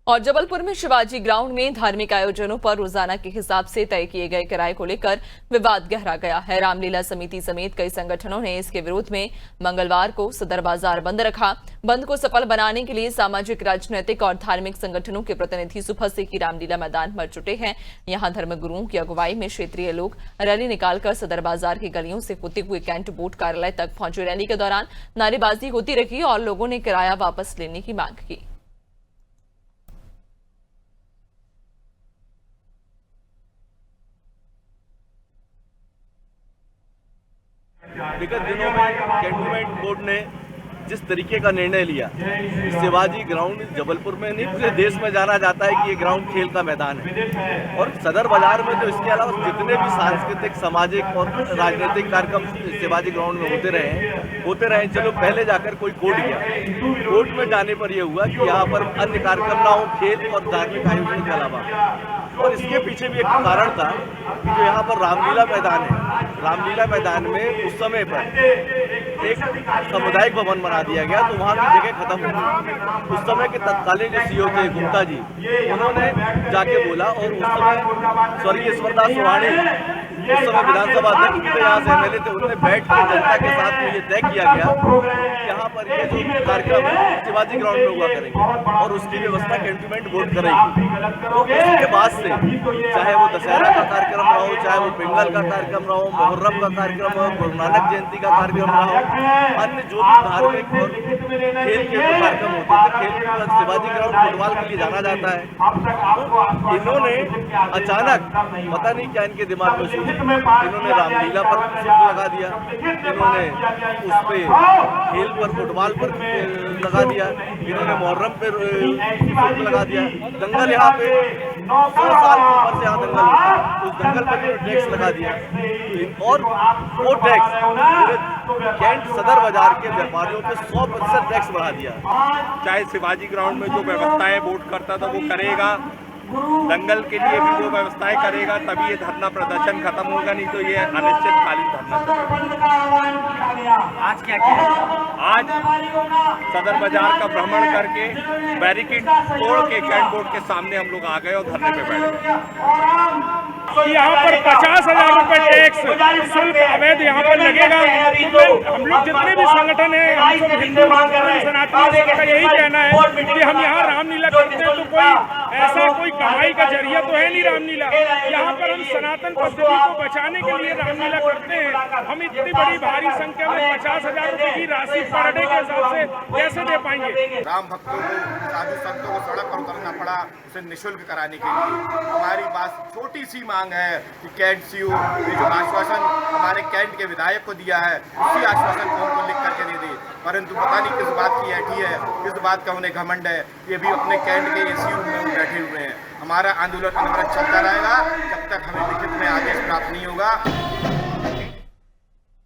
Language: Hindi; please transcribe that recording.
और जबलपुर में शिवाजी ग्राउंड में धार्मिक आयोजनों पर रोजाना के हिसाब से तय किए गए किराए को लेकर विवाद गहरा गया है। रामलीला समिति समेत कई संगठनों ने इसके विरोध में मंगलवार को सदर बाजार बंद रखा। बंद को सफल बनाने के लिए सामाजिक, राजनीतिक और धार्मिक संगठनों के प्रतिनिधि सुबह से ही रामलीला मैदान पर जुटे हैं। यहां धर्मगुरुओं की अगुवाई में क्षेत्रीय लोग रैली निकालकर सदर बाजार की गलियों से होते हुए कैंट बोर्ड कार्यालय तक पहुंचे। रैली के दौरान नारेबाजी होती रही और लोगों ने किराया वापस लेने की मांग की। विगत दिनों में कैंटोनमेंट बोर्ड ने जिस तरीके का निर्णय लिया, शिवाजी ग्राउंड जबलपुर में नहीं पूरे देश में जाना जाता है कि ये ग्राउंड खेल का मैदान है। और सदर बाजार में तो इसके अलावा जितने भी सांस्कृतिक, सामाजिक और राजनीतिक कार्यक्रम शिवाजी ग्राउंड में होते रहे। चलो पहले जाकर कोई कोर्ट गया, कोर्ट में जाने पर यह हुआ कि यहाँ पर अन्य कार्यक्रम ना हो, खेल और धार्मिक आयोजन के अलावा। और इसके पीछे भी एक कारण था कि जो यहाँ पर रामलीला मैदान है, रामलीला मैदान में उस समय पर एक सामुदायिक भवन बना दिया गया, तो वहाँ की जगह खत्म हो गई। उस समय के तत्कालीन जो सीओ थे गुप्ता जी, उन्होंने जाके बोला, और उस समय स्वर्गीय ईश्वरदास चौहान उस समय विधानसभा अध्यक्ष थे, यहाँ से एमएलए थे, उन्होंने बैठ कर जनता के साथ में ये तय किया गया कि यहाँ पर ये जो कार्यक्रम है शिवाजी ग्राउंड में हुआ करेंगे और उसकी व्यवस्था कैंटोनमेंट बोर्ड करेगी। तो उसके बाद से चाहे वो दशहरा का कार्यक्रम रहा हो, चाहे वो बेंगल का कार्यक्रम रहा हो, मुहर्रम का कार्यक्रम हो, गुरु नानक जयंती का कार्यक्रम रहा हो, अन्य जो भी धार्मिक और खेल के कार्यक्रम होते थे, खेल शिवाजी ग्राउंड फुटबॉल के लिए जाना जाता है। तो इन्होंने अचानक पता नहीं क्या इनके दिमाग में सोचा, इन्होंने रामलीला पर शुल्क लगा दिया, इन्होंने उस पे खेल पर, फुटबॉल पर लगा दिया, इन्होंने मुहर्रम पर शुल्क लगा दिया। दंगल यहाँ पे 100 साल ऊपर से यहाँ दंगल होता है, उस दंगल पर इन्होंने टैक्स लगा दिया, और वो टैक्स कैंट सदर बाजार के व्यापारियों पे 100% टैक्स बढ़ा दिया। चाहे शिवाजी ग्राउंड में जो व्यवस्थाएं बोर्ड करता था वो करेगा, दंगल के लिए भी जो व्यवस्थाएं करेगा, तभी ये धरना प्रदर्शन खत्म होगा, नहीं तो ये अनिश्चितकालीन धरना चलेगा। आज क्या किया? आज सदर बाजार का भ्रमण करके बैरिकेड तोड़ के कैंट बोर्ड के सामने हम लोग आ गए और धरने पे बैठ गए। यहाँ पर 50,000 रुपए टैक्स शुल्क अवैध यहाँ पर लगेगा। हम लोग जितने भी संगठन है, हम सब हिंदू सनातनी, सबका यही कहना है कि हम यहाँ रामलीला करते हैं तो कोई ऐसा कोई कमाई का जरिया तो है नहीं रामलीला। यहाँ पर हम सनातन पद्धति को बचाने के लिए रामलीला करते हैं। हम इतनी बड़ी भारी संख्या में 50,000 रुपए की राशि पर डे के हिसाब से कैसे दे पाएंगे? राम भक्तों को, साधु संतों को सड़क पर उतरना पड़ा उसे निःशुल्क कराने के लिए। हमारी बात छोटी सी मांग है कि कैंट सीओ ये जो आश्वासन हमारे कैंट के विधायक को दिया है, उसी आश्वासन को हमको लिख करके दे दे। परंतु पता नहीं किस बात की ऐठी है, किस बात का उन्हें घमंड है, ये भी अपने कैंट के एसी रूम में बैठे हुए हैं। हमारा आंदोलन अनवरत चलता रहेगा जब तक हमें लिखित में आदेश प्राप्त नहीं होगा।